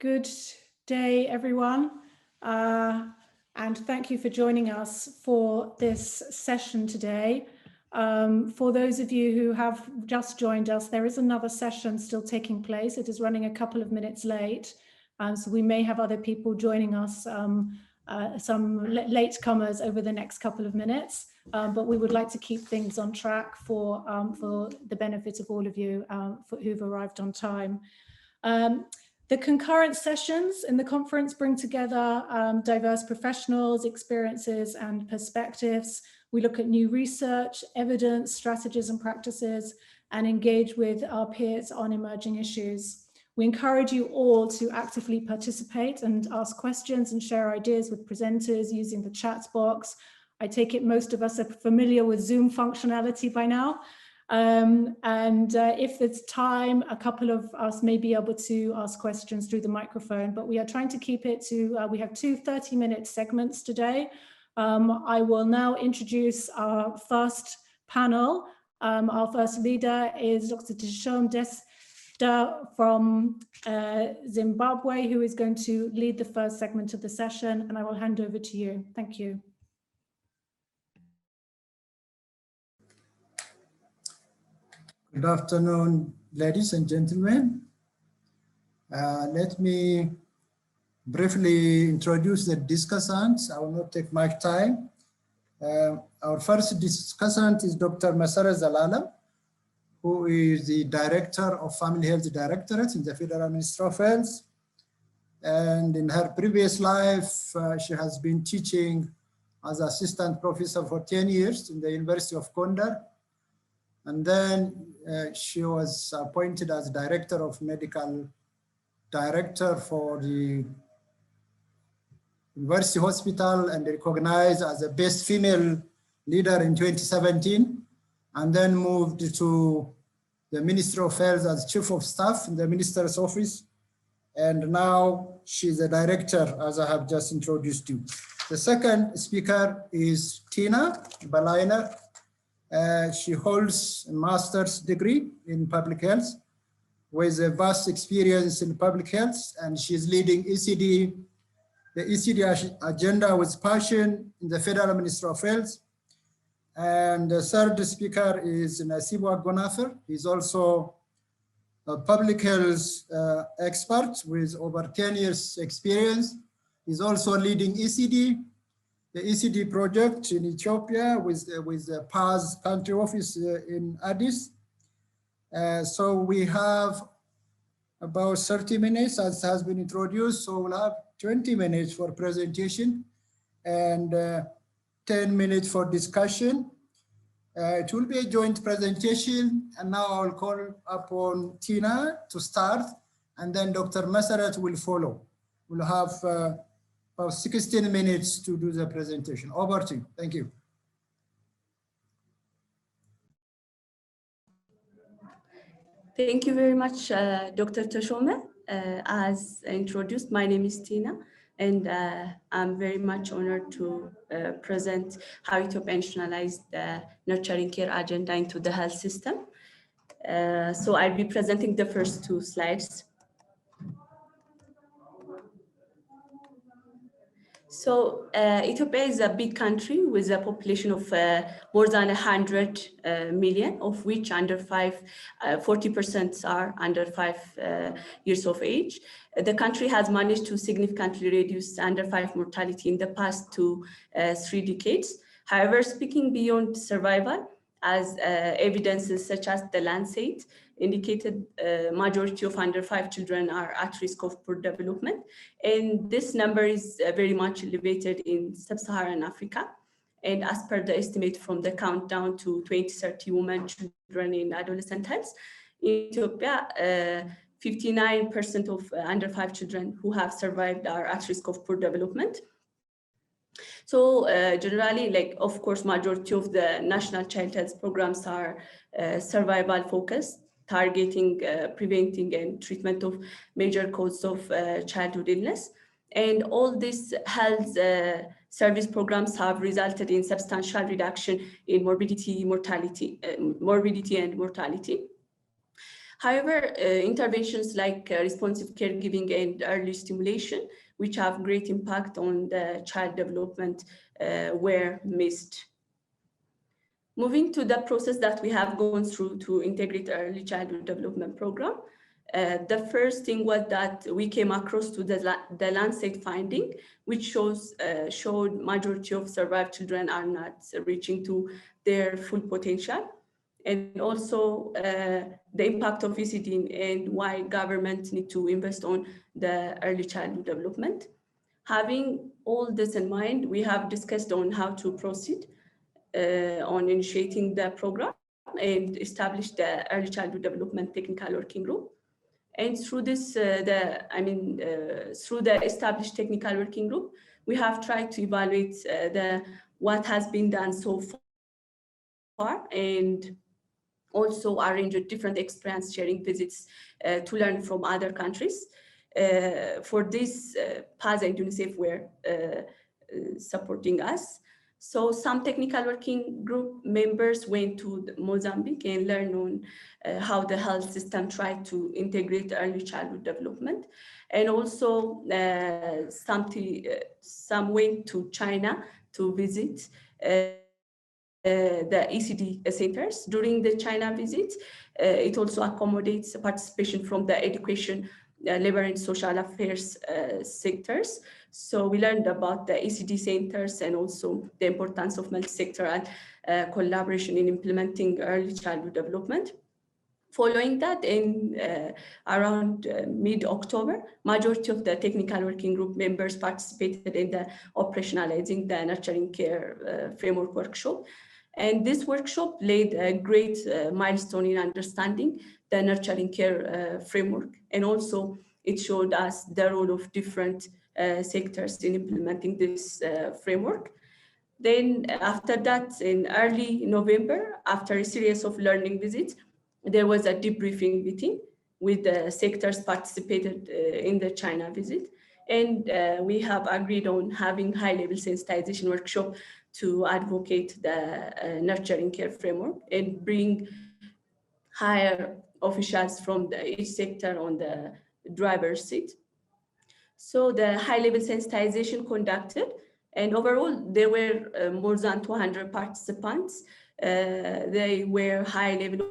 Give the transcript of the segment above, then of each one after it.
Good day, everyone. And thank you for joining us for this session today. For those of you who have just joined us, there is another session still taking place. It is running a couple of minutes late. So we may have other people joining us, some latecomers over the next couple of minutes. But we would like to keep things on track for the benefit of all of you who've arrived on time. The concurrent sessions in the conference bring together diverse professionals, experiences, and perspectives. We look at new research, evidence, strategies, and practices, and engage with our peers on emerging issues. We encourage you all to actively participate and ask questions and share ideas with presenters using the chat box. I take it most of us are familiar with Zoom functionality by now. If there's time, a couple of us may be able to ask questions through the microphone, but we are trying to keep it to, we have two 30-minute segments today. I will now introduce our first panel. Our first leader is Dr. Teshome Desta from Zimbabwe, who is going to lead the first segment of the session, and I will hand over to you. Thank you. Good afternoon, ladies and gentlemen. Let me briefly introduce the discussants. I will not take much time. Our first discussant is Dr. Masara Zalalam, who is the Director of Family Health Directorate in the Federal Ministry of Health. And in her previous life, she has been teaching as assistant professor for 10 years in the University of Gondar. And then she was appointed as Director of Medical Director for the University Hospital and recognized as the best female leader in 2017, and then moved to the Ministry of Health as Chief of Staff in the Minister's Office. And now she's a director, as I have just introduced you. The second speaker is Tina Balina. She holds a master's degree in public health with a vast experience in public health, and she's leading the ECD agenda with passion in the Federal Ministry of Health. And the third speaker is Nasibu Gonafer. He's also a public health expert with over 10 years experience. He's also leading the ECD project in Ethiopia with the PAS country office in Addis. So we have about 30 minutes as has been introduced. So we'll have 20 minutes for presentation and 10 minutes for discussion. It will be a joint presentation. And now I'll call upon Tina to start, and then Dr. Masarat will follow. We'll have about 16 minutes to do the presentation. Over to you. Thank you. Thank you very much, Dr. Teshome. As introduced, my name is Tina, and I'm very much honored to present how Ethiopia institutionalized the nurturing care agenda into the health system. So I'll be presenting the first two slides. So Ethiopia is a big country with a population of more than 100 million, of which 40% are under 5 years of age. The country has managed to significantly reduce under 5 mortality in the past 3 decades. However, speaking beyond survival, as evidences such as the Lancet indicated, majority of under 5 children are at risk of poor development. And this number is very much elevated in sub-Saharan Africa. And as per the estimate from the countdown to 2030 women, children, and adolescent health, in Ethiopia, 59% of under 5 children who have survived are at risk of poor development. So generally, like, of course, majority of the national child health programs are survival focused, targeting, preventing, and treatment of major causes of childhood illness. And all these health service programs have resulted in substantial reduction in morbidity and mortality. However, interventions like responsive caregiving and early stimulation, which have great impact on the child development, were missed. Moving to the process that we have gone through to integrate early childhood development program, the first thing was that we came across to the Lancet finding, which showed majority of survived children are not reaching to their full potential, and also the impact of ECD and why governments need to invest on the early childhood development. Having all this in mind, we have discussed on how to proceed on initiating the program and establish the early childhood development technical working group. And through this, through the established technical working group, we have tried to evaluate what has been done so far, and also arrange different experience sharing visits to learn from other countries. For this, PAS and UNICEF were supporting us. So some technical working group members went to Mozambique and learned on how the health system tried to integrate early childhood development. And also some went to China to visit the ECD centers. During the China visit, it also accommodates participation from the education, labor and social affairs sectors. So we learned about the ECD centers and also the importance of multi-sectoral collaboration in implementing early childhood development. Following that, in around mid-October, majority of the technical working group members participated in the operationalizing the nurturing care framework workshop. And this workshop laid a great milestone in understanding the nurturing care framework. And also it showed us the role of different sectors in implementing this framework. Then after that, in early November, after a series of learning visits, there was a debriefing meeting with the sectors participated in the China visit. And we have agreed on having high-level sensitization workshop to advocate the nurturing care framework and bring higher officials from each sector on the driver's seat. So the high-level sensitization conducted, and overall there were more than 200 participants. They were high-level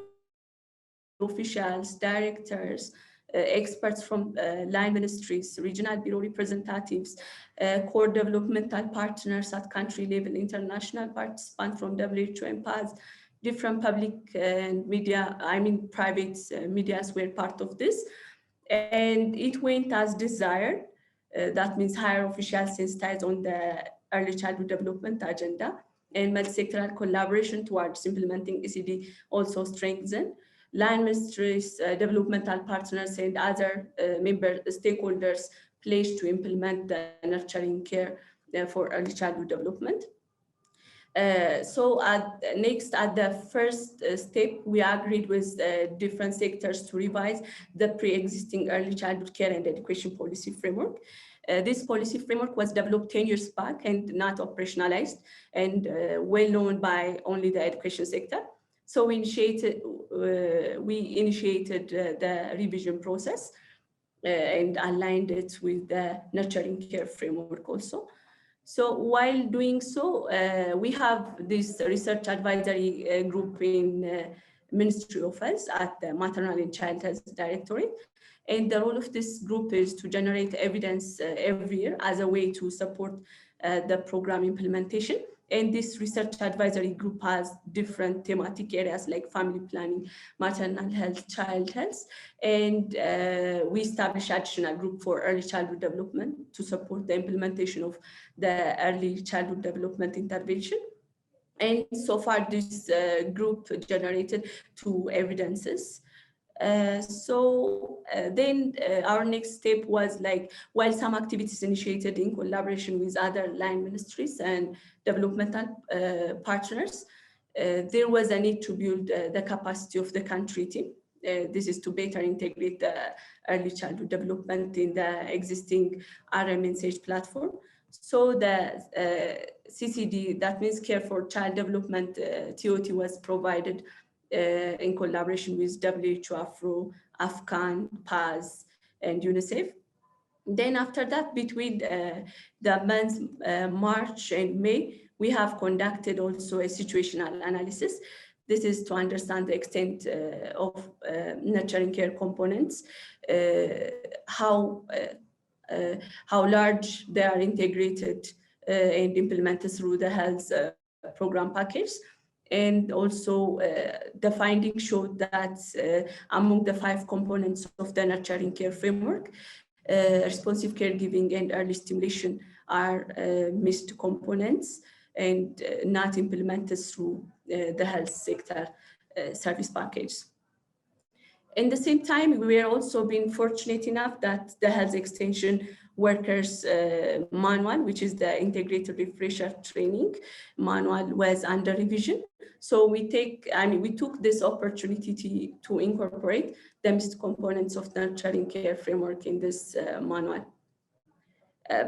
officials, directors, experts from line ministries, regional bureau representatives, core developmental partners at country level, international participants from WHO and PAS, different public and media, private medias were part of this. And it went as desired. That means higher officials sensitized on the early childhood development agenda, and multi-sectoral collaboration towards implementing ECD also strengthened. Line ministries, developmental partners, and other member stakeholders pledged to implement the nurturing care for early childhood development. So at the first step, we agreed with different sectors to revise the pre-existing early childhood care and education policy framework. This policy framework was developed 10 years back and not operationalized, and well known by only the education sector. So we initiated the revision process and aligned it with the nurturing care framework also. So while doing so, we have this research advisory group in Ministry of Health at the Maternal and Child Health Directorate. And the role of this group is to generate evidence every year as a way to support the program implementation. And this research advisory group has different thematic areas like family planning, maternal health, child health. And we established additional group for early childhood development to support the implementation of the early childhood development intervention. And so far, this group generated 2 evidences. Then our next step was like, while some activities initiated in collaboration with other line ministries and developmental partners, there was a need to build the capacity of the country team. This is to better integrate the early childhood development in the existing RMNSH platform. So the CCD, that means Care for Child Development, TOT, was provided in collaboration with WHO, AFRO, Afghan, PAS, and UNICEF. Then after that, between the months March and May, we have conducted also a situational analysis. This is to understand the extent of nurturing care components, how large they are integrated and implemented through the health program package. And also the findings showed that among the 5 components of the nurturing care framework, responsive caregiving and early stimulation are missed components and not implemented through the health sector service package. At the same time, we are also being fortunate enough that the health extension workers manual, which is the integrated refresher training manual, was under revision. So we took this opportunity to incorporate the missed components of nurturing care framework in this manual.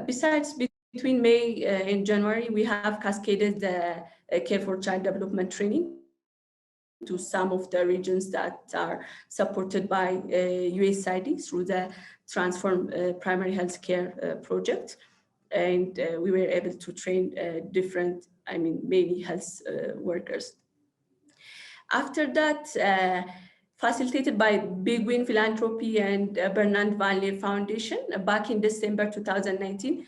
Besides, between May and January, we have cascaded the care for child development training to some of the regions that are supported by USAID through the Transform Primary Health Care project. And we were able to train many health workers. After that, facilitated by Big Win Philanthropy and Bernard Van Leer Foundation, back in December 2019,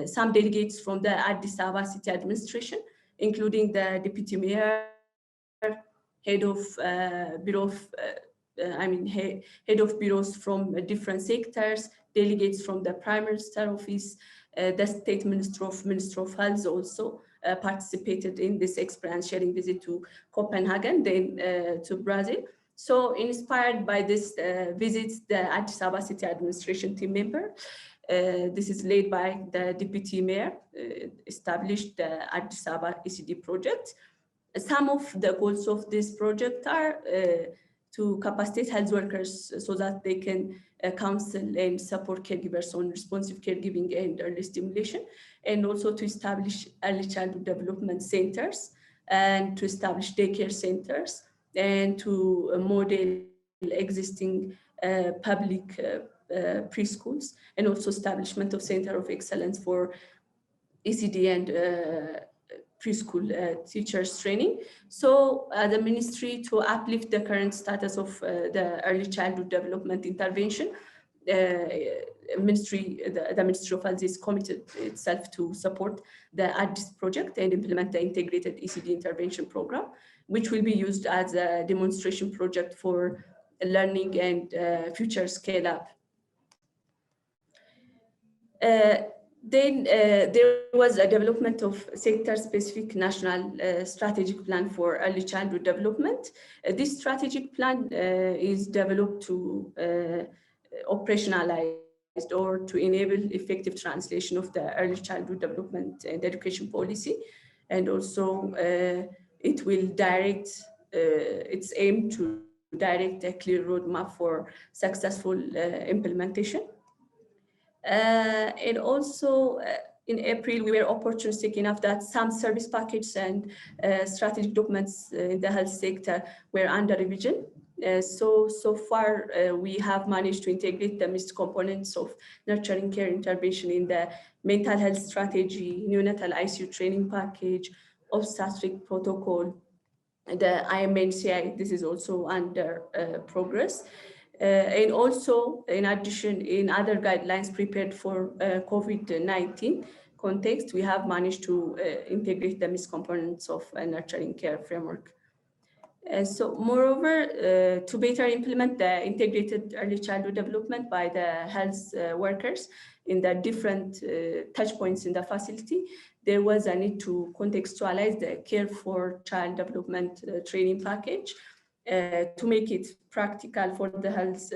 some delegates from the Addis Ababa City Administration, including the Deputy Mayor, head of bureaus from different sectors, delegates from the Prime Minister Office, the State Minister of Health also participated in this experience sharing visit to Copenhagen, then to Brazil. So inspired by this visit, the Addis Ababa City Administration team member, this is led by the Deputy Mayor, established the Addis Ababa ECD project. Some of the goals of this project are to capacitate health workers so that they can counsel and support caregivers on responsive caregiving and early stimulation, and also to establish early childhood development centers and to establish daycare centers and to model existing public preschools, and also establishment of Center of Excellence for ECD and preschool teachers training. So the ministry, to uplift the current status of the early childhood development intervention, the Ministry of Health is committed itself to support the Addis project and implement the integrated ECD intervention program, which will be used as a demonstration project for learning and future scale up. Then there was a development of sector-specific national strategic plan for early childhood development. This strategic plan is developed to operationalize or to enable effective translation of the early childhood development and education policy. And also it will direct, its aim to direct a clear roadmap for successful implementation. And also in April, we were opportunistic enough that some service packages and strategic documents in the health sector were under revision. So far, we have managed to integrate the missed components of nurturing care intervention in the mental health strategy, neonatal ICU training package, obstetric protocol, the IMNCI. This is also under progress. And also, in addition, in other guidelines prepared for COVID-19 context, we have managed to integrate the missed components of a nurturing care framework. So moreover, to better implement the integrated early childhood development by the health workers in the different touch points in the facility, there was a need to contextualize the care for child development training package to make it practical for the health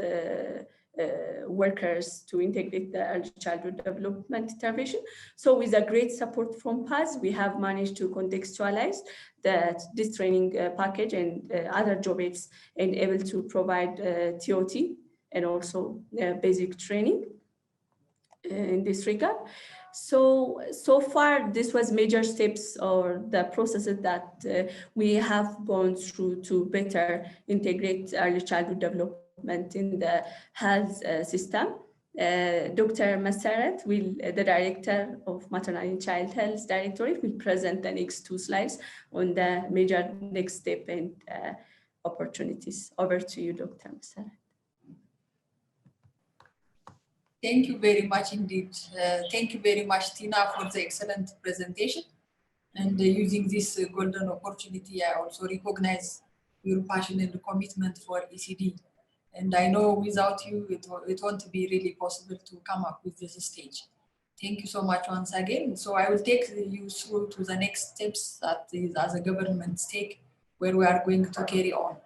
workers to integrate the early childhood development intervention. So with a great support from PAS, we have managed to contextualize this training package and other job aids, and able to provide TOT and also basic training in this regard. So far, this was major steps or the processes that we have gone through to better integrate early childhood development in the health system. Dr. Masarat, the Director of Maternal and Child Health Directorate, will present the next 2 slides on the major next step and opportunities. Over to you, Dr. Masarat. Thank you very much indeed. Thank you very much, Tina, for the excellent presentation. And using this golden opportunity, I also recognize your passion and commitment for ECD. And I know without you, it won't be really possible to come up with this stage. Thank you so much once again. So I will take you through to the next steps that is as a government stake where we are going to carry on.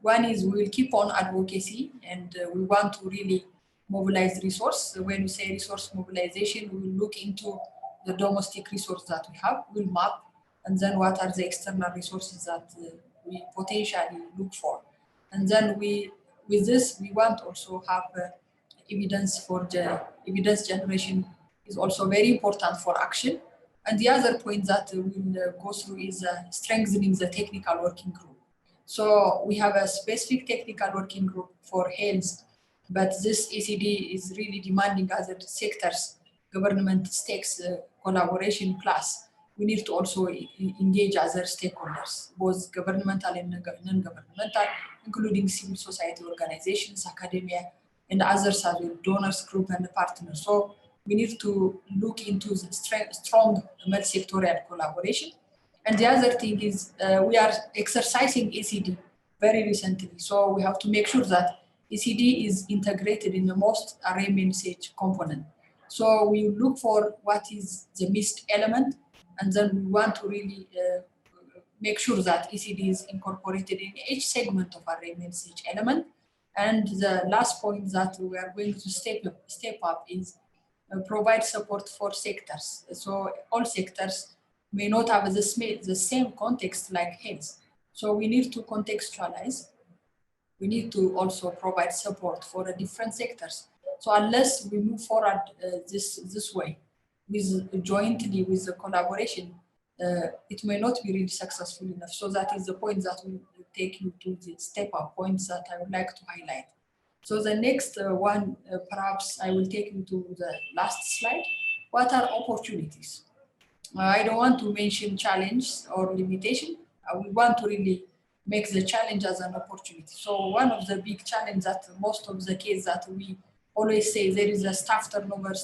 One is we will keep on advocacy, and we want to really mobilize resource. When we say resource mobilization, we will look into the domestic resource that we have, we'll map, and then what are the external resources that we potentially look for. And then with this, we want also have evidence for the evidence generation is also very important for action. And the other point that we'll go through is strengthening the technical working group. So we have a specific technical working group for health, but this ECD is really demanding other sectors, government stakes, collaboration plus. We need to also engage other stakeholders, both governmental and non-governmental, including civil society organizations, academia, and others as well, donors group and partners. So we need to look into the strong multi-sectorial collaboration. And the other thing is we are exercising ECD very recently. So we have to make sure that ECD is integrated in the most array stage component. So we look for what is the missed element, and then we want to really make sure that ECD is incorporated in each segment of array stage element. And the last point that we are going to step up is provide support for sectors. So all sectors may not have the same context like health. So we need to contextualize. We need to also provide support for the different sectors. So unless we move forward this way, jointly with the collaboration, it may not be really successful enough. So that is the point that we will take you to the step-up points that I would like to highlight. So the next one, perhaps I will take you to the last slide. What are opportunities? I don't want to mention challenge or limitation. We want to really make the challenge as an opportunity. So one of the big challenges that most of the cases that we always say there is a staff turnover.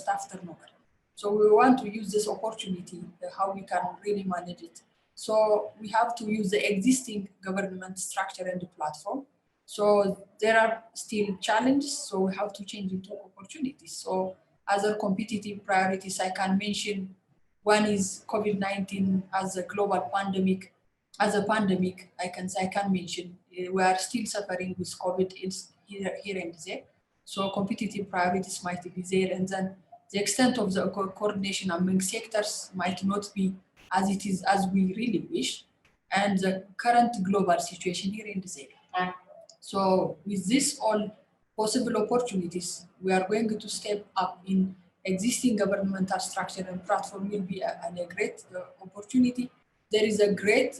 So we want to use this opportunity, how we can really manage it. So we have to use the existing government structure and the platform. So there are still challenges, so we have to change into opportunities. So other competitive priorities I can mention, one is COVID-19 as a global pandemic. As a pandemic, I can mention, we are still suffering with COVID here and there. So competitive priorities might be there, and then the extent of the coordination among sectors might not be as it is as we really wish, and the current global situation here and there. So with this all possible opportunities, we are going to step up in existing governmental structure and platform will be a great opportunity. There is a great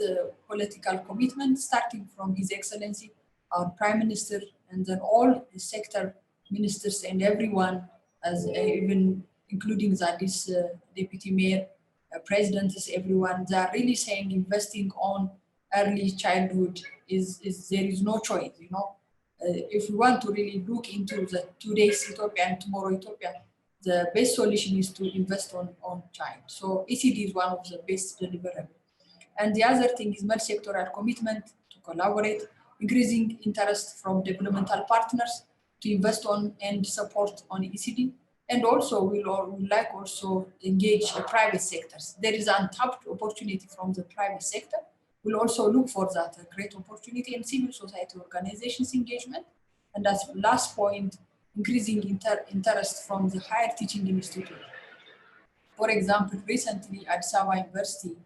political commitment starting from His Excellency, our Prime Minister, and then all the sector ministers and everyone, as even including this Deputy Mayor, Presidents, everyone, they are really saying investing on early childhood is there is no choice, you know. If we want to really look into the today's Ethiopia and tomorrow Ethiopia, the best solution is to invest on child. So ECD is one of the best deliverables. And the other thing is multi-sectoral commitment to collaborate, increasing interest from developmental partners to invest on and support on ECD. And also we'll like also engage the private sectors. There is untapped opportunity from the private sector. We'll also look for that great opportunity in civil society organizations engagement. And as last point, increasing interest from the higher teaching institute. For example, recently at Addis Ababa University,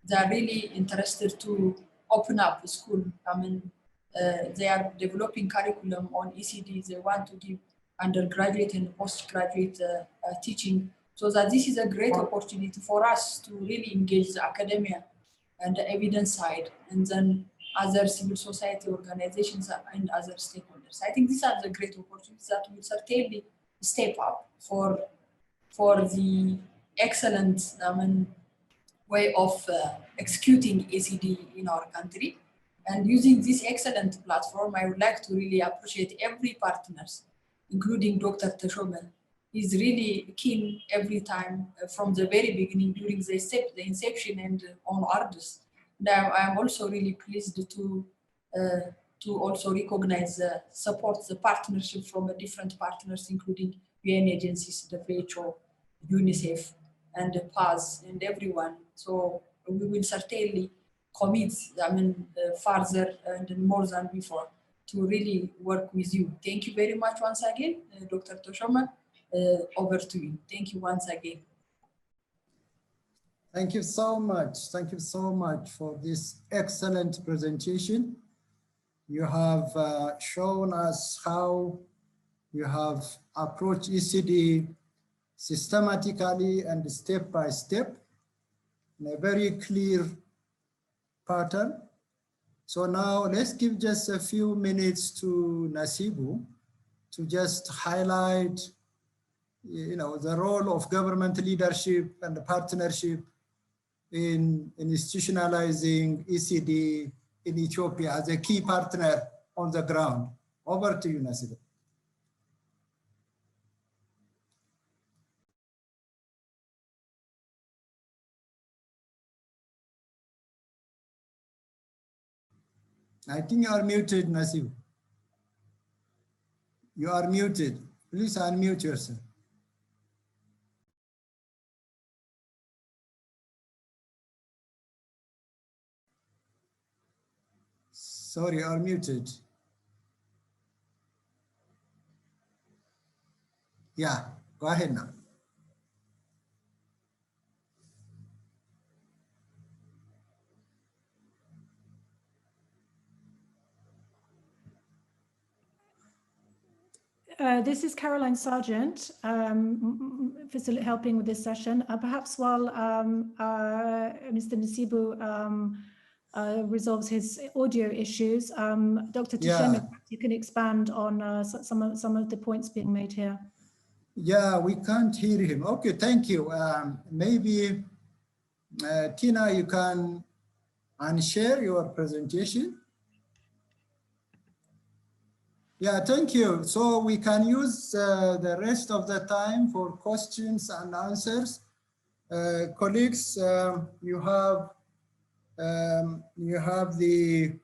they are really interested to open up the school. I mean, they are developing curriculum on ECD. They want to give undergraduate and postgraduate teaching So that this is a great opportunity for us to really engage the academia and the evidence side, and then other civil society organizations and other stakeholders. I think these are the great opportunities that will certainly step up for the excellent way of executing ACD in our country. And using this excellent platform, I would like to really appreciate every partners, including Dr. Teshome. He's really keen every time from the very beginning during the inception and onwards. And I'm also really pleased to also recognize support the partnership from different partners, including UN agencies, WHO, UNICEF, and PAS, and everyone. So we will certainly commit, further and more than before to really work with you. Thank you very much once again, Dr. Teshome. Over to you. Thank you once again. Thank you so much. Thank you so much for this excellent presentation. You have shown us how you have approached ECD systematically and step by step in a very clear pattern. So now let's give just a few minutes to Nasibu to just highlight the role of government leadership and the partnership in institutionalizing ECD in Ethiopia as a key partner on the ground. Over to you, Nasibu. I think you are muted, Nasibu. You are muted. Please unmute yourself. Sorry, you are muted. Yeah, go ahead now. This is Caroline Sargent, helping with this session. Perhaps while Mr. Nasibu resolves his audio issues, Dr. Teshome, you can expand on some of the points being made here. Yeah, we can't hear him. Okay, thank you. Maybe Tina, you can unshare your presentation. Yeah, thank you. So we can use the rest of the time for questions and answers. Colleagues, you have the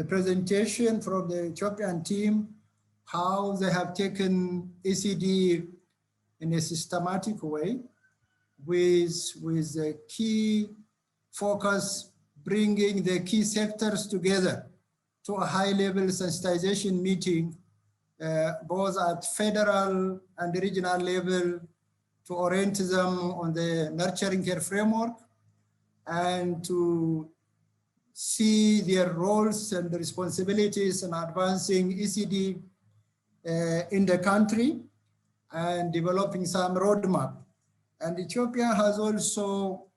presentation from the Ethiopian team, how they have taken ECD in a systematic way with the key focus, bringing the key sectors together to a high-level sensitization meeting, both at federal and regional level, to orient them on the nurturing care framework and to see their roles and responsibilities in advancing ECD in the country and developing some roadmap. And Ethiopia has also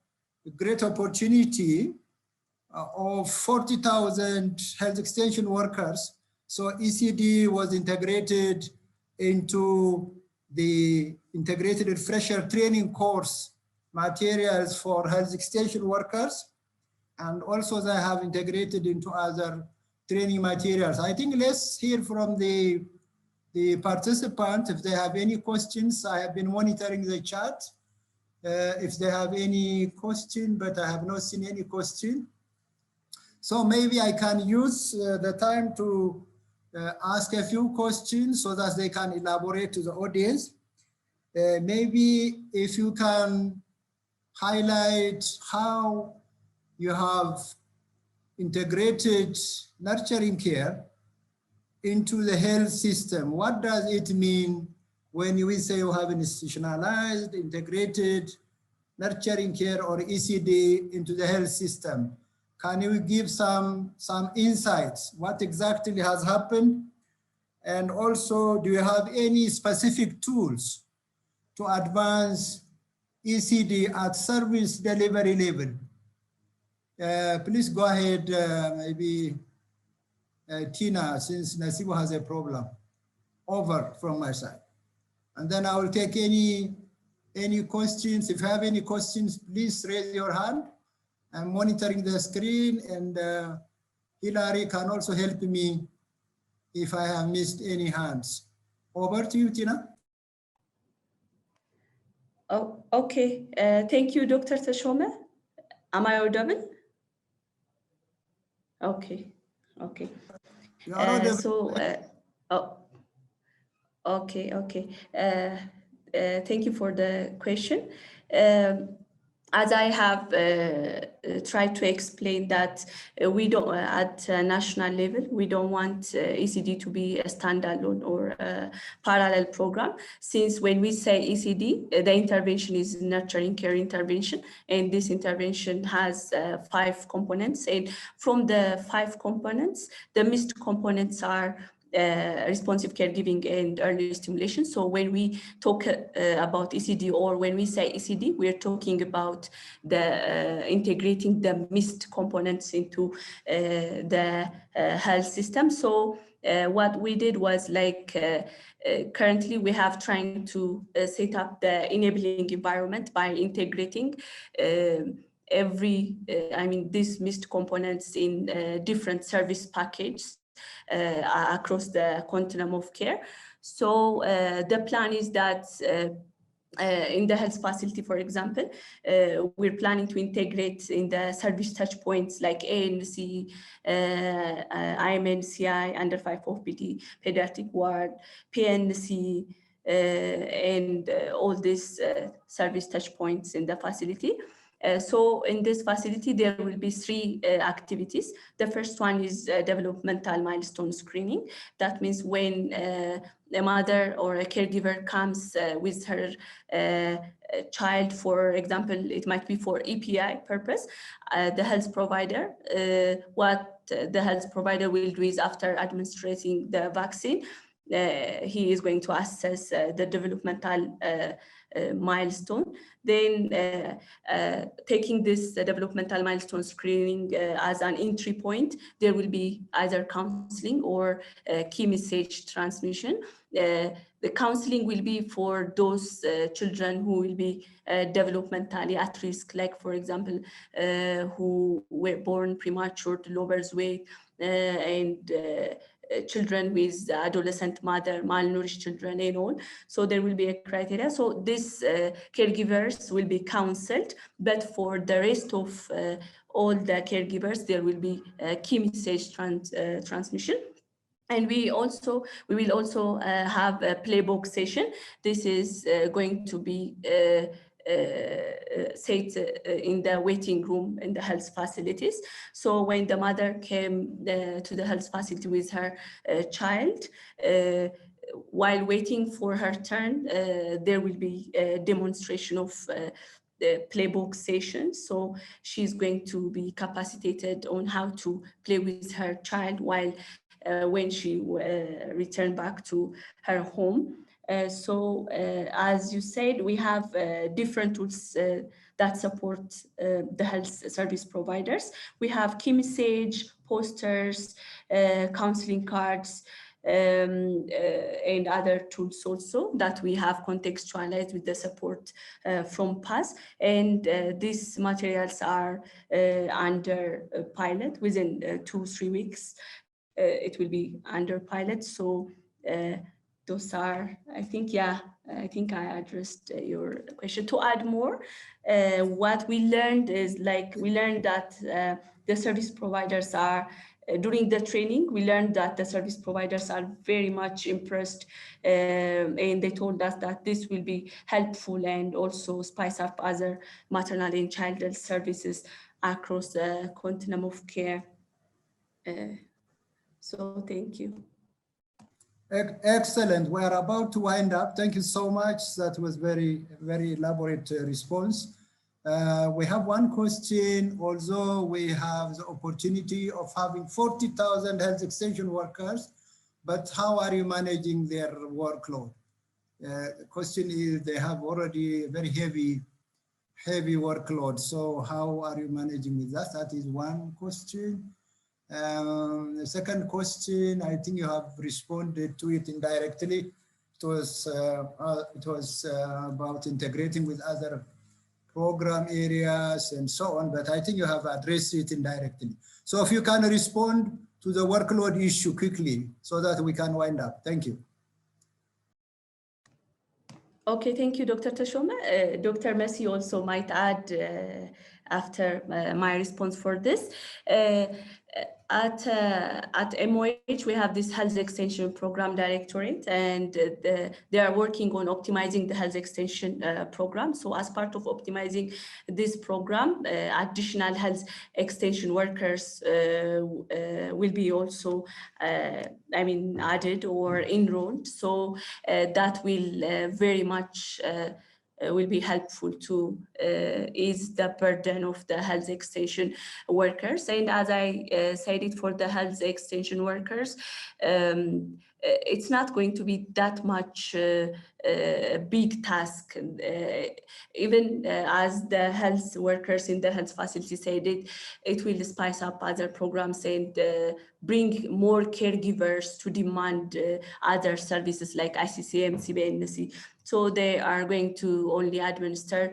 a great opportunity of 40,000 health extension workers. So ECD was integrated into the integrated refresher training course materials for health extension workers. And also they have integrated into other training materials. I think let's hear from the participants if they have any questions. I have been monitoring the chat. If they have any question, but I have not seen any question. So maybe I can use the time to ask a few questions so that they can elaborate to the audience. Maybe if you can highlight how you have integrated nurturing care into the health system. What does it mean when we say you have institutionalized, integrated nurturing care or ECD into the health system? Can you give some insights? What exactly has happened? And also, do you have any specific tools to advance ECD at service delivery level. Please go ahead, maybe Tina, since Nasibu has a problem. Over from my side. And then I will take any questions. If you have any questions, please raise your hand. I'm monitoring the screen, and Hilary can also help me if I have missed any hands. Over to you, Tina. Oh, okay. Thank you, Dr. Tashome. Am I audible? Okay. Okay. You are audible. Oh, okay. Okay. Thank you for the question. As I have tried to explain that we don't, at a national level, we don't want ECD to be a standalone or a parallel program, since when we say ECD, the intervention is nurturing care intervention, and this intervention has 5 components. And from the 5 components, the missed components are responsive caregiving and early stimulation. So when we talk about ECD, or when we say ECD, we're talking about the integrating the missed components into the health system. So what we did was, like, currently we have trying to set up the enabling environment by integrating these missed components in different service packages across the continuum of care. So the plan is that in the health facility, for example, we're planning to integrate in the service touch points like ANC, IMNCI, under 5 OPD, pediatric ward, PNC, and all these service touch points in the facility. So in this facility, there will be 3 activities. The first one is developmental milestone screening. That means when a mother or a caregiver comes with her child, for example, it might be for EPI purpose, the health provider, what the health provider will do is, after administering the vaccine, he is going to assess the developmental milestone. Then taking this developmental milestone screening as an entry point, there will be either counseling or key message transmission. The counseling will be for those children who will be developmentally at risk, like, for example, who were born premature, to low birth weight, and children with adolescent mother, malnourished children, and all. So there will be a criteria. So these caregivers will be counseled, but for the rest of all the caregivers, there will be key message transmission. And we will also have a playbook session. This is going to be set in the waiting room in the health facilities. So when the mother came to the health facility with her child, while waiting for her turn, there will be a demonstration of the playbook session. So she's going to be capacitated on how to play with her child while when she returned back to her home. So as you said, we have different tools that support the health service providers. We have key message, posters, counseling cards, and other tools also that we have contextualized with the support from PAS. And these materials are under pilot. Within 2-3 weeks, it will be under pilot. So those are, I think I addressed your question. To add more, what we learned is, like, we learned that the service providers are, during the training, we learned that the service providers are very much impressed, and they told us that this will be helpful and also spice up other maternal and child health services across the continuum of care. So thank you. Excellent. We are about to wind up. Thank you so much. That was very, very elaborate response. We have one question. Although we have the opportunity of having 40,000 health extension workers, but how are you managing their workload? The question is they have already a very heavy workload. So how are you managing with that? That is one question. The second question, I think you have responded to it indirectly. It was about integrating with other program areas and so on, but I think you have addressed it indirectly. So if you can respond to the workload issue quickly so that we can wind up. Thank you. Okay, thank you, Dr. Tashoma. Dr. Messi also might add after my response for this. At MOH, we have this Health Extension Program Directorate, and they are working on optimizing the health extension program. So as part of optimizing this program, additional health extension workers will be also, added or enrolled. So that will very much will be helpful to ease the burden of the health extension workers. And as I said it for the health extension workers, it's not going to be that much big task. Even as the health workers in the health facility said it will spice up other programs and bring more caregivers to demand other services like ICCM, CBNC. So they are going to only administer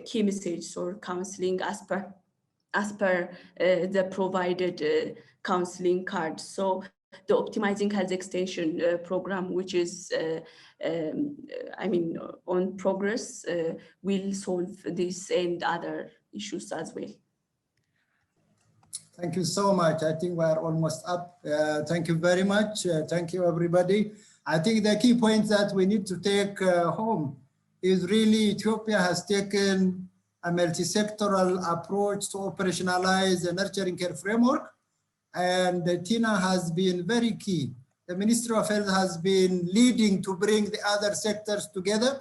key messages or counseling as per the provided counseling cards. So the optimizing health extension program, which is on progress, will solve this and other issues as well. Thank you so much. I think we're almost up. Thank you very much. Thank you, everybody. I think the key point that we need to take home is really Ethiopia has taken a multi-sectoral approach to operationalize the nurturing care framework. And Tina has been very key. The Ministry of Health has been leading to bring the other sectors together.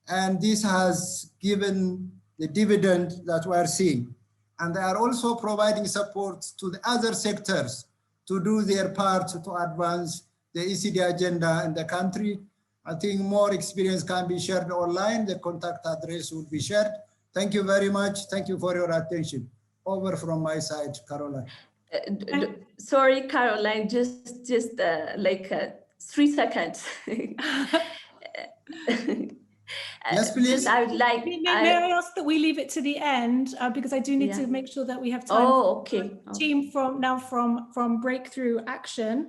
And this has given the dividend that we are seeing. And they are also providing support to the other sectors to do their part to advance the ECD agenda in the country. I think more experience can be shared online. The contact address will be shared. Thank you very much. Thank you for your attention. Over from my side, Caroline. Sorry, Caroline, just 3 seconds. Yes, please. I would like. May I ask that we leave it to the end because I do need to make sure that we have time. Oh, okay. Team from Breakthrough Action,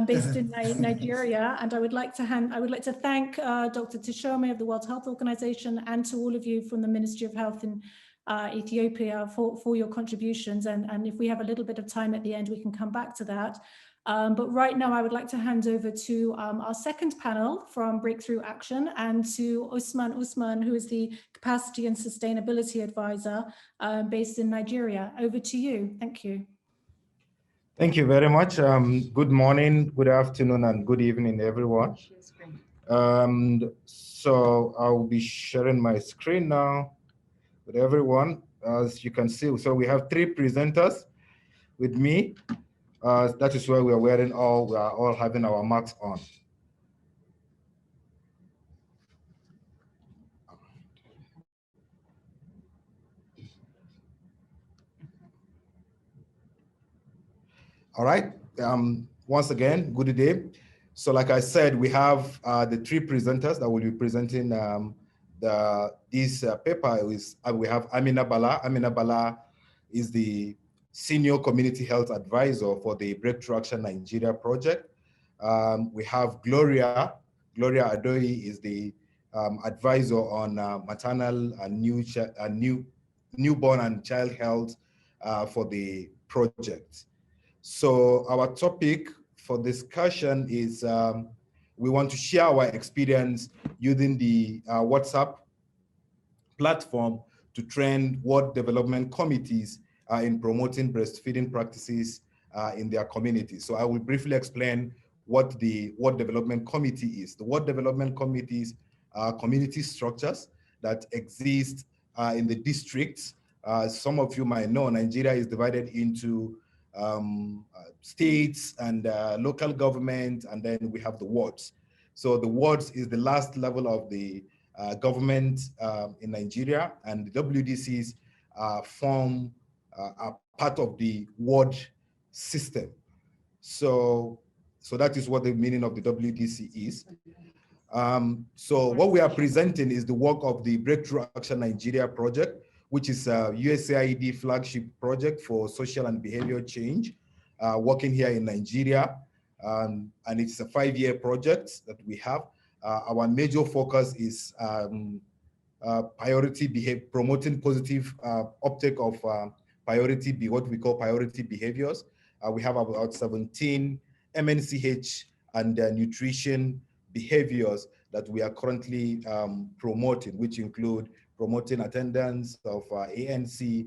based in Nigeria, and I would like to thank Dr. Tashome of the World Health Organization and to all of you from the Ministry of Health in Ethiopia for your contributions. And if we have a little bit of time at the end, we can come back to that. But right now, I would like to hand over to our second panel from Breakthrough Action and to Usman, who is the Capacity and Sustainability Advisor based in Nigeria. Over to you. Thank you. Thank you very much. Good morning, good afternoon, and good evening, everyone. So I'll be sharing my screen now with everyone. As you can see, so we have 3 presenters with me. That is why we are wearing we are all having our masks on. All right. Once again, good day. So like I said, we have the 3 presenters that will be presenting this paper. We have Amina Bala. Amina Bala is the Senior Community Health Advisor for the Breakthrough Action Nigeria project. We have Gloria. Gloria Adoyi is the advisor on maternal and newborn and child health for the project. So our topic for discussion is we want to share our experience using the WhatsApp platform to train World Development Committees in promoting breastfeeding practices in their communities. So I will briefly explain what the World Development Committee is. The World Development Committees are community structures that exist in the districts. Some of you might know Nigeria is divided into states and local government, and then we have the wards. So the wards is the last level of the government in Nigeria, and the WDCs are part of the ward system. So that is what the meaning of the WDC is. So what we are presenting is the work of the Breakthrough Action Nigeria project, which is a USAID flagship project for social and behavior change, working here in Nigeria. And it's a 5-year project that we have. Our major focus is promoting positive uptake of what we call priority behaviors. We have about 17 MNCH and nutrition behaviors that we are currently promoting, which include promoting attendance of ANC,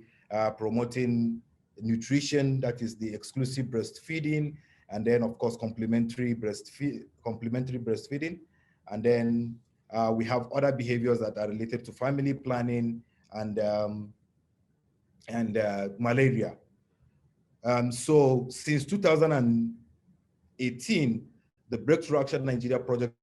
promoting nutrition, that is the exclusive breastfeeding, and then of course complementary breastfeeding, and then we have other behaviors that are related to family planning and malaria. So since 2018, the Breakthrough Action Nigeria project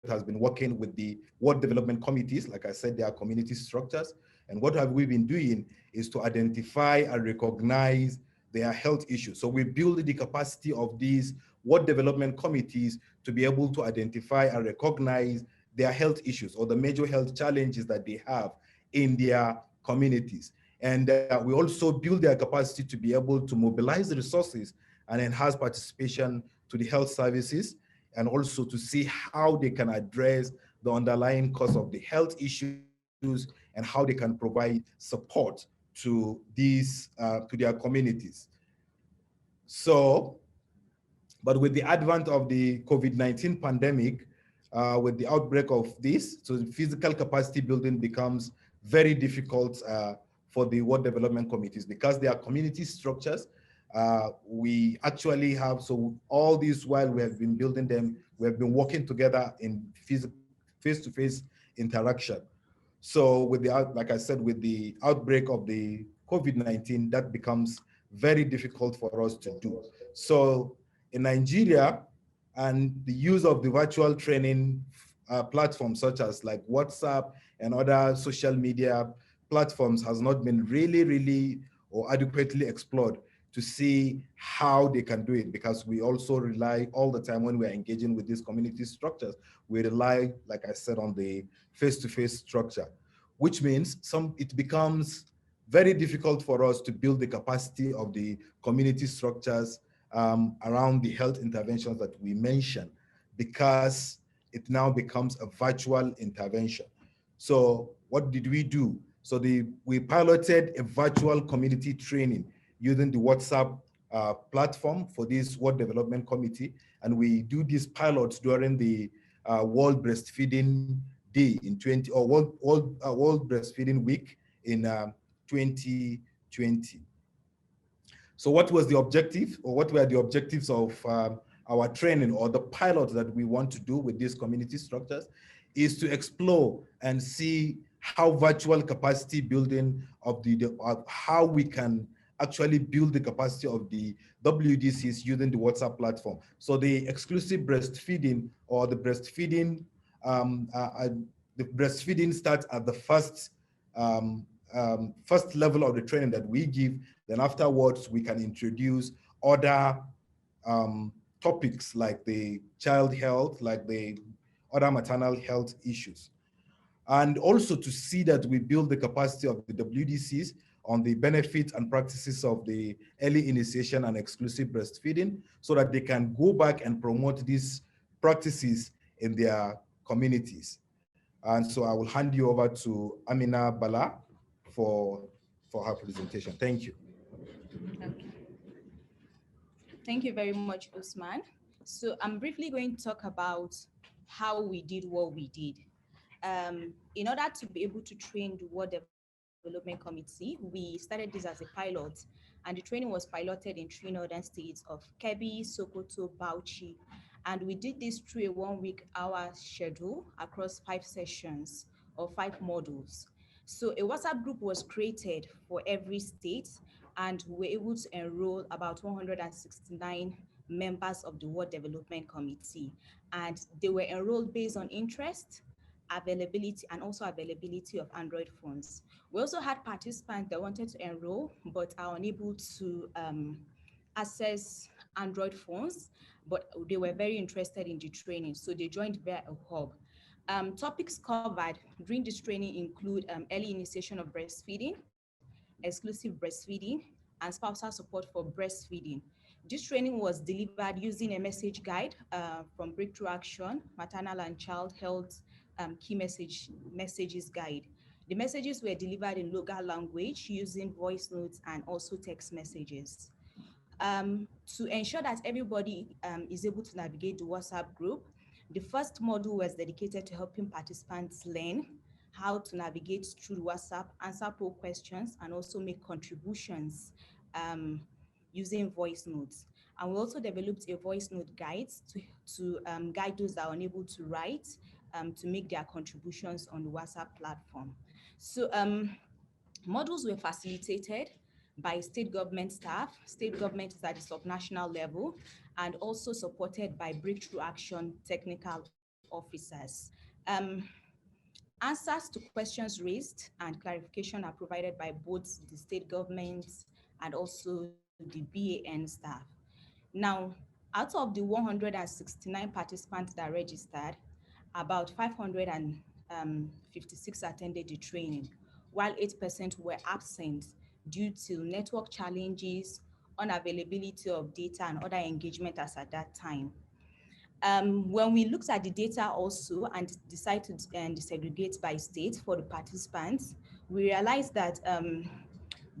has been working with the ward development committees. Like I said, they are community structures. And what have we been doing is to identify and recognize their health issues. So we build the capacity of these ward development committees to be able to identify and recognize their health issues or the major health challenges that they have in their communities. And we also build their capacity to be able to mobilize the resources and enhance participation to the health services, and also to see how they can address the underlying cause of the health issues and how they can provide support to these, to their communities. So, but with the advent of the COVID-19 pandemic, with the outbreak of this, so the physical capacity building becomes very difficult for the ward development committees because they are community structures. We actually have, so all this while we have been building them, we have been working together in face-to-face interaction. So with the, like I said, with the outbreak of the COVID-19, that becomes very difficult for us to do. So in Nigeria, and the use of the virtual training platforms such as like WhatsApp and other social media platforms has not been really or adequately explored to see how they can do it, because we also rely all the time when we're engaging with these community structures, we rely, like I said, on the face-to-face structure, which means it becomes very difficult for us to build the capacity of the community structures around the health interventions that we mentioned, because it now becomes a virtual intervention. So what did we do? So we piloted a virtual community training using the WhatsApp platform for this World Development Committee. And we do these pilots during the World Breastfeeding Day in World Breastfeeding Week in 2020. So what was the objective, or what were the objectives of our training, or the pilot that we want to do with these community structures, is to explore and see how virtual capacity building of how we can actually build the capacity of the WDCs using the WhatsApp platform. So the exclusive breastfeeding, or the breastfeeding, starts at the first level of the training that we give. Then afterwards, we can introduce other topics like the child health, like the other maternal health issues. And also to see that we build the capacity of the WDCs on the benefits and practices of the early initiation and exclusive breastfeeding, so that they can go back and promote these practices in their communities. And so I will hand you over to Amina Bala for her presentation. Thank you. Okay. Thank you very much, Usman. So I'm briefly going to talk about how we did what we did. In order to be able to train the World Development Committee, we started this as a pilot, and the training was piloted in 3 northern states of Kebbi, Sokoto, Bauchi, and we did this through a 1-week hour schedule across 5 sessions or 5 modules. So a WhatsApp group was created for every state, and we were able to enroll about 169 members of the World Development Committee, and they were enrolled based on interest, availability, and also availability of Android phones. We also had participants that wanted to enroll but are unable to access Android phones, but they were very interested in the training, so they joined via a hub. Topics covered during this training include early initiation of breastfeeding, exclusive breastfeeding, and spousal support for breastfeeding. This training was delivered using a message guide from Breakthrough Action, Maternal and Child Health Key Messages Guide. The messages were delivered in local language using voice notes and also text messages. To ensure that everybody is able to navigate the WhatsApp group, the first module was dedicated to helping participants learn how to navigate through WhatsApp, answer poll questions, and also make contributions using voice notes. And we also developed a voice note guide to guide those that are unable to write to make their contributions on the WhatsApp platform. So modules were facilitated by state government staff. State government is at the subnational level, and also supported by Breakthrough Action technical officers. Answers to questions raised and clarification are provided by both the state governments and also the BAN staff. Now, out of the 169 participants that registered, about 556 attended the training, while 8% were absent due to network challenges, unavailability of data, and other engagement as at that time. When we looked at the data also and decided to desegregate by state for the participants, we realized that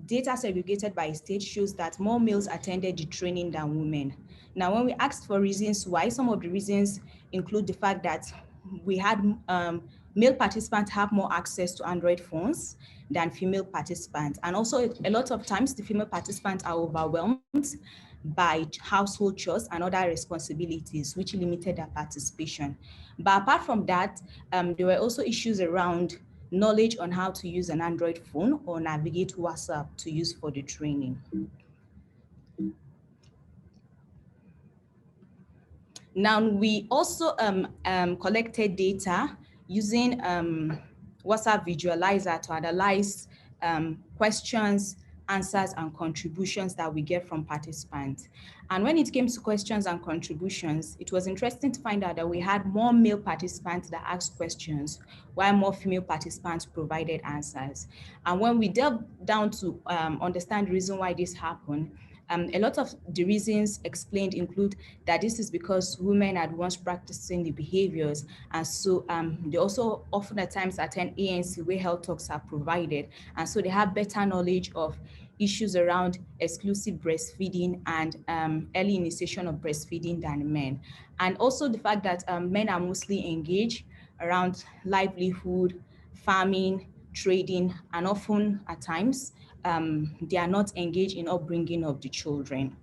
data segregated by state shows that more males attended the training than women. Now, when we asked for reasons why, some of the reasons include the fact that we had male participants have more access to Android phones than female participants. And also a lot of times the female participants are overwhelmed by household chores and other responsibilities, which limited their participation. But apart from that, there were also issues around knowledge on how to use an Android phone or navigate WhatsApp to use for the training. Now, we also collected data using WhatsApp Visualizer to analyze questions, answers, and contributions that we get from participants. And when it came to questions and contributions, it was interesting to find out that we had more male participants that asked questions, while more female participants provided answers. And when we delved down to understand the reason why this happened, a lot of the reasons explained include that this is because women are the ones practicing the behaviors, and so they also often at times attend ANC where health talks are provided, and so they have better knowledge of issues around exclusive breastfeeding and early initiation of breastfeeding than men. And also the fact that men are mostly engaged around livelihood, farming, trading, and often at times they are not engaged in upbringing of the children.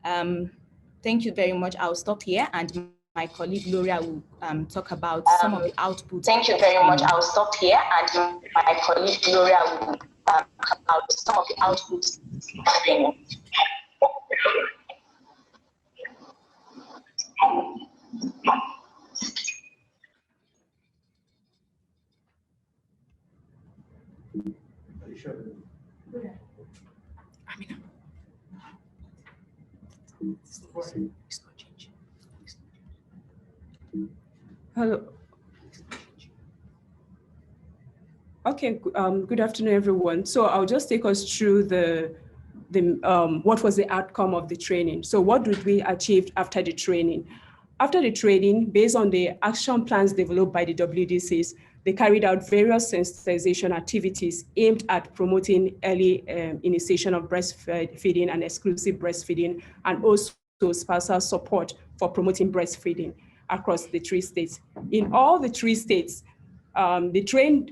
Thank you very much. I'll stop here, and my colleague Gloria will talk about some of the outputs. Thank you very much. I'll stop here, and my colleague Gloria will talk about some of the outputs of training. Are you sure? Hello. Okay, good afternoon, everyone. So I'll just take us through what was the outcome of the training. So what did we achieve after the training? After the training, based on the action plans developed by the WDCs, they carried out various sensitization activities aimed at promoting early initiation of breastfeeding and exclusive breastfeeding, and also spousal support for promoting breastfeeding across the 3 states. In all the 3 states, the trained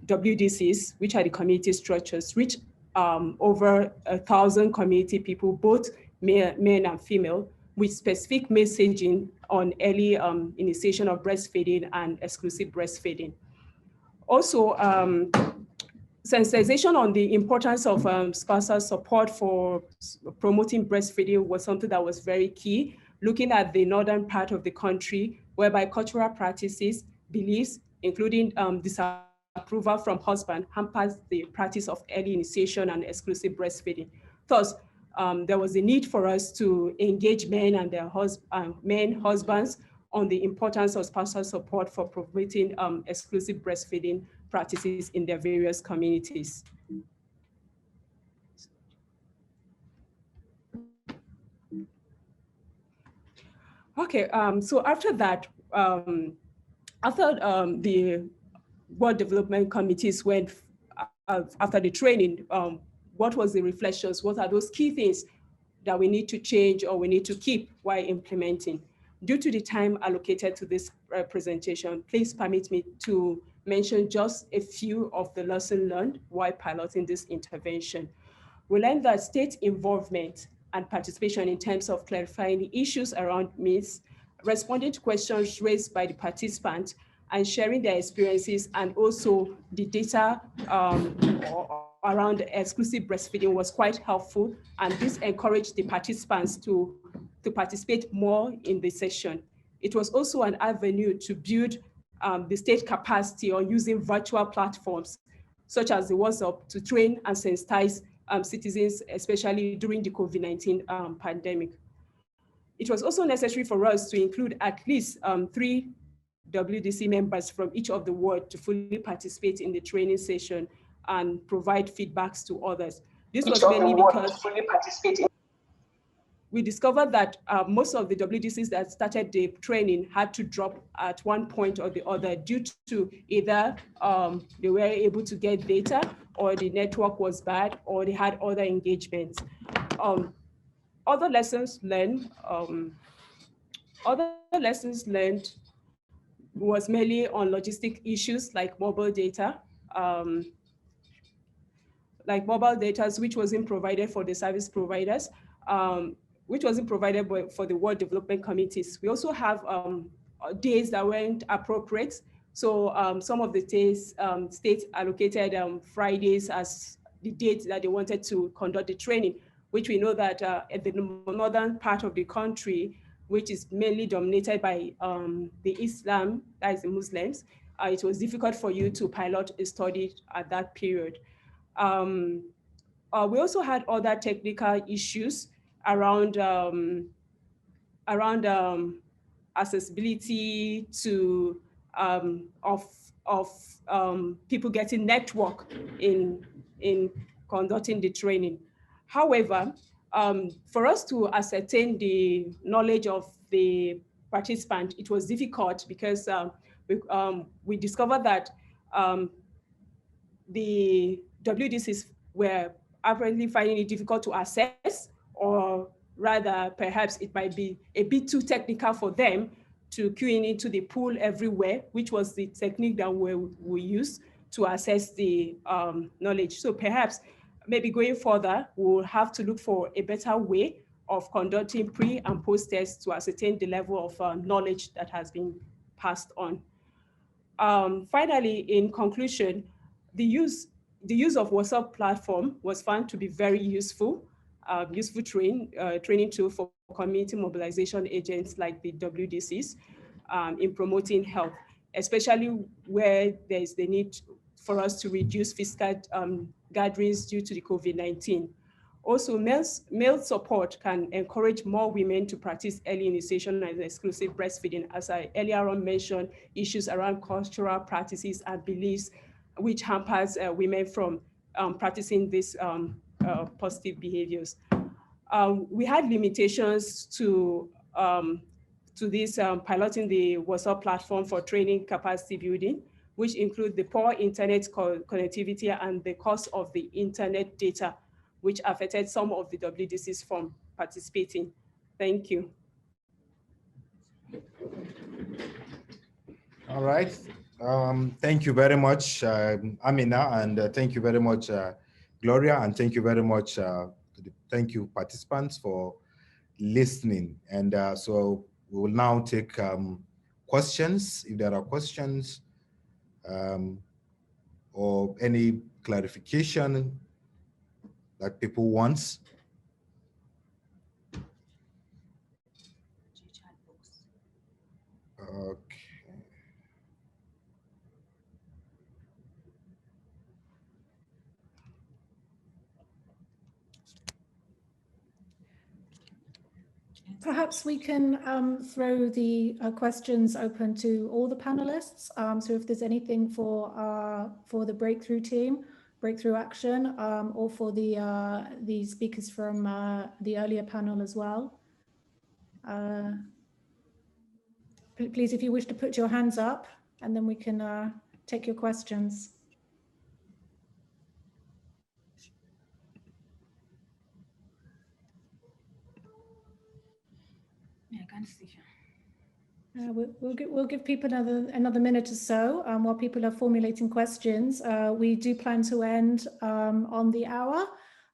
WDCs, which are the community structures, reach over 1,000 community people, both men and female, with specific messaging on early initiation of breastfeeding and exclusive breastfeeding. Also, sensitization on the importance of spousal support for promoting breastfeeding was something that was very key, looking at the northern part of the country, whereby cultural practices, beliefs, including disapproval from husband, hampers the practice of early initiation and exclusive breastfeeding. Thus, there was a need for us to engage men and their husbands on the importance of spousal support for promoting exclusive breastfeeding practices in their various communities. Okay, so after that, after the World Development Committees went after the training, what was the reflections? What are those key things that we need to change or we need to keep while implementing? Due to the time allocated to this presentation, please permit me to mention just a few of the lessons learned while piloting this intervention. We learned that state involvement and participation in terms of clarifying the issues around myths, responding to questions raised by the participants, and sharing their experiences, and also the data around exclusive breastfeeding was quite helpful, and this encouraged the participants to participate more in the session. It was also an avenue to build the state capacity on using virtual platforms, such as the WhatsApp, to train and sensitize citizens, especially during the COVID-19 pandemic. It was also necessary for us to include at least 3 WDC members from each of the ward to fully participate in the training session and provide feedbacks to others. This was mainly because we discovered that most of the WDCs that started the training had to drop at one point or the other due to either they were able to get data, or the network was bad, or they had other engagements. Other lessons learned was mainly on logistic issues like mobile data, which wasn't provided for the service providers, which wasn't provided for the World Development Committees. We also have days that weren't appropriate. So some of the days, states allocated Fridays as the date that they wanted to conduct the training, which we know that at the northern part of the country, which is mainly dominated by the Islam, that is the Muslims, it was difficult for you to pilot a study at that period. We also had other technical issues around accessibility to people getting network in conducting the training. However, for us to ascertain the knowledge of the participant, it was difficult because we discovered that the WDCs were apparently finding it difficult to assess, or rather perhaps it might be a bit too technical for them to queue into the pool everywhere, which was the technique that we used to assess the knowledge. So perhaps maybe going further, we'll have to look for a better way of conducting pre and post tests to ascertain the level of knowledge that has been passed on. Finally, in conclusion, the use of WhatsApp platform was found to be very useful training tool for community mobilization agents like the WDCs in promoting health, especially where there's the need for us to reduce physical gatherings due to the COVID-19. Also, male support can encourage more women to practice early initiation and exclusive breastfeeding, as I earlier on mentioned, issues around cultural practices and beliefs, which hampers women from practicing these positive behaviors. We had limitations to this piloting the WhatsApp platform for training capacity building, which include the poor internet connectivity and the cost of the internet data, which affected some of the WDCs from participating. Thank you. All right. Thank you very much, Amina, and thank you very much, Gloria, and thank you very much, thank you participants for listening. And so we will now take questions, if there are questions, or any clarification that people want. Okay. Perhaps we can throw the questions open to all the panelists. So if there's anything for the breakthrough team, breakthrough action, or for the speakers from the earlier panel as well. Please, if you wish to put your hands up, and then we can take your questions. We'll give people another minute or so while people are formulating questions. We do plan to end on the hour,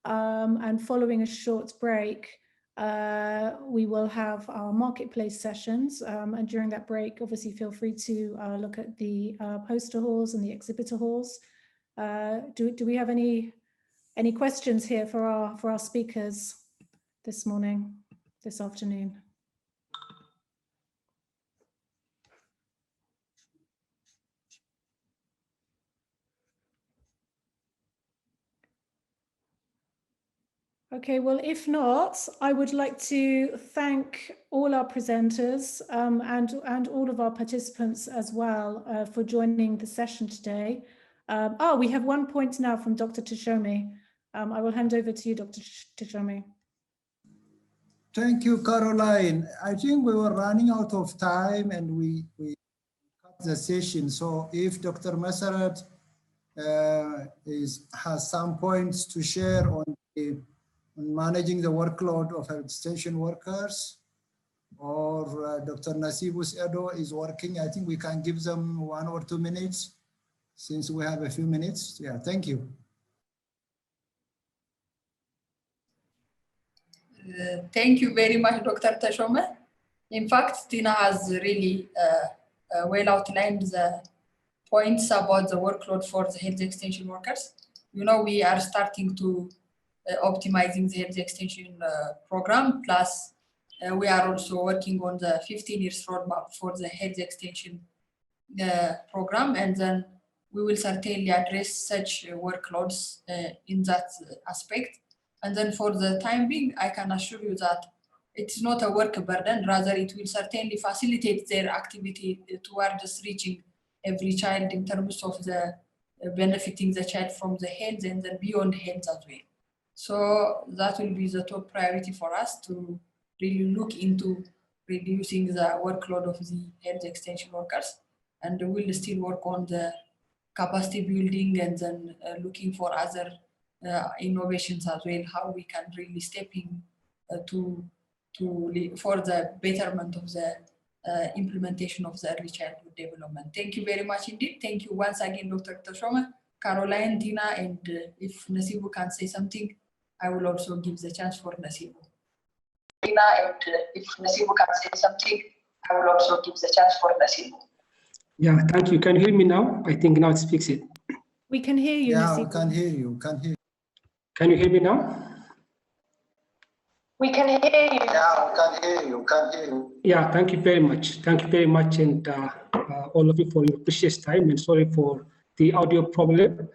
and following a short break, we will have our marketplace sessions. And during that break, obviously, feel free to look at the poster halls and the exhibitor halls. Do we have any questions here for our speakers this morning, this afternoon? Okay, well, if not, I would like to thank all our presenters and all of our participants as well for joining the session today. We have one point now from Dr. Tashomi. I will hand over to you, Dr. Tashomi. Thank you, Caroline. I think we were running out of time and we cut the session. So if Dr. Masarat has some points to share on managing the workload of health extension workers, or Dr. Nasibus Edo is working, I think we can give them 1 or 2 minutes since we have a few minutes. Yeah, thank you. Thank you very much, Dr. Tashome. In fact, Tina has really well outlined the points about the workload for the health extension workers. You know, we are starting to optimizing the health extension program, plus we are also working on the 15 years roadmap for the health extension program, and then we will certainly address such workloads in that aspect. And then for the time being, I can assure you that it's not a work burden, rather it will certainly facilitate their activity towards reaching every child in terms of the benefiting the child from the health and then beyond health as well. So that will be the top priority for us, to really look into reducing the workload of the health extension workers. And we'll still work on the capacity building and then looking for other innovations as well, how we can really step in for the betterment of the implementation of the early childhood development. Thank you very much indeed. Thank you once again, Dr. Tashome, Caroline, Tina, and if Nasibu can say something, I will also give the chance for Nasibu. Tina, and if Nasibu can say something, I will also give the chance for Nasibu. Yeah, thank you. Can you hear me now? I think now it's fixed. We can hear you, Yeah, Nasibu. can hear you, can hear you. Can you hear me now? We can hear you. Yeah, can hear you, can hear you. Yeah, thank you very much. Thank you very much, and all of you for your precious time, and sorry for the audio problem.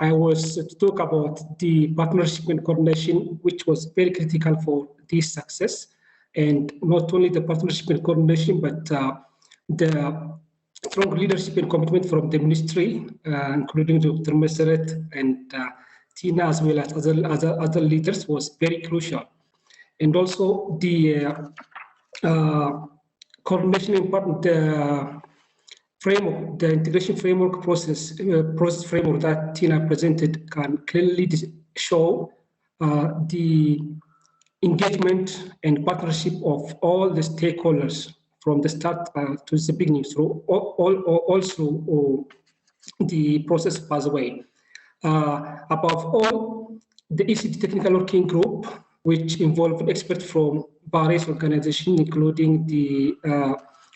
I was to talk about the partnership and coordination, which was very critical for this success. And not only the partnership and coordination, but the strong leadership and commitment from the ministry, including Dr. Meseret and Tina, as well as other leaders, was very crucial. And also the coordination and framework, the integration framework process framework that Tina presented can clearly show the engagement and partnership of all the stakeholders from the start to the beginning, through all through the process pathway. Above all, the ECD technical working group, which involved experts from various organizations, including the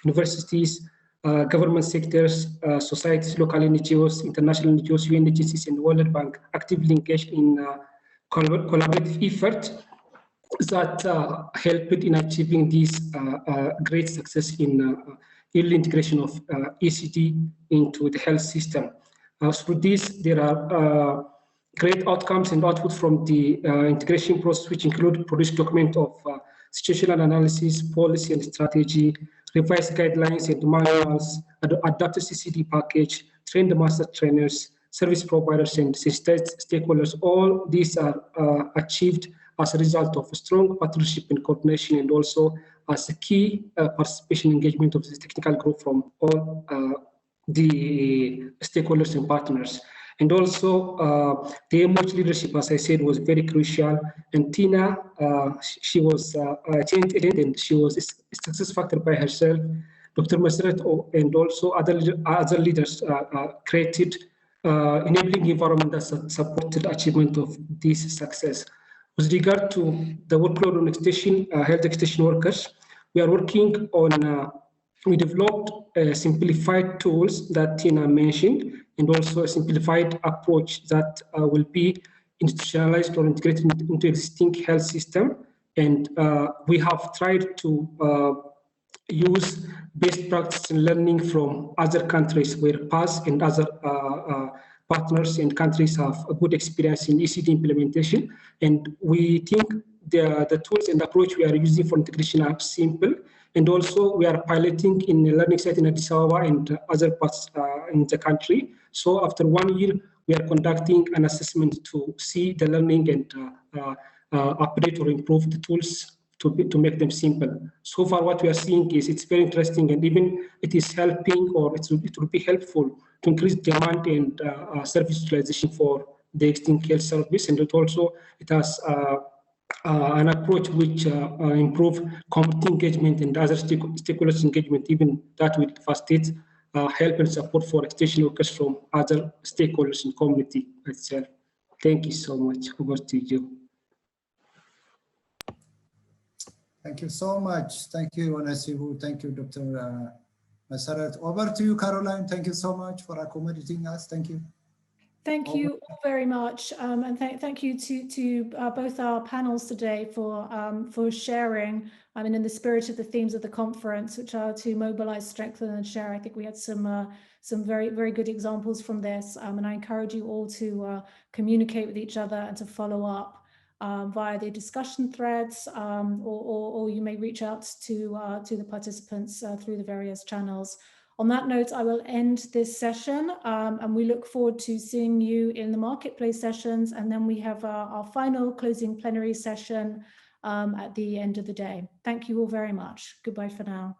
universities, government sectors, societies, local NGOs, international NGOs, UNHCR, and World Bank actively engaged in collaborative effort that helped in achieving this great success in early integration of ECD into the health system. Through this, there are great outcomes and output from the integration process, which include produced document of situational analysis, policy and strategy, revised guidelines and manuals, adapted CCD package, trained master trainers, service providers, and sensitized stakeholders. All these are achieved as a result of a strong partnership and coordination, and also as a key participation engagement of the technical group from all the stakeholders and partners. And also the MOH leadership, as I said, was very crucial. And Tina, she was a change agent and she was a success factor by herself. Dr. Maseret and also other leaders created enabling environment that supported achievement of this success. With regard to the workload on extension, health extension workers, we are working on, we developed simplified tools that Tina mentioned, and also a simplified approach that will be institutionalized or integrated into existing health system. And we have tried to use best practice and learning from other countries where PAS and other partners and countries have a good experience in ECD implementation. And we think the tools and approach we are using for integration are simple. And also we are piloting in a learning site in Addis Ababa and other parts in the country. So after 1 year, we are conducting an assessment to see the learning and update or improve the tools to make them simple. So far, what we are seeing is it's very interesting, and even it is helping, or it will be helpful to increase demand and service utilization for the existing health service. And it has an approach which improve community engagement and other stakeholders engagement, even that will facilitate help and support for extension workers from other stakeholders in community itself. Thank you so much. Over to you. Thank you so much. Thank you, Onesibu. Thank you, Dr. Maseret. Over to you, Caroline. Thank you so much for accommodating us. Thank you. Thank you all very much, and thank you to both our panels today for sharing. I mean, in the spirit of the themes of the conference, which are to mobilize, strengthen, and share. I think we had some very good examples from this, and I encourage you all to communicate with each other and to follow up via the discussion threads, or you may reach out to the participants through the various channels. On that note, I will end this session, and we look forward to seeing you in the marketplace sessions, and then we have our final closing plenary session at the end of the day. Thank you all very much. Goodbye for now.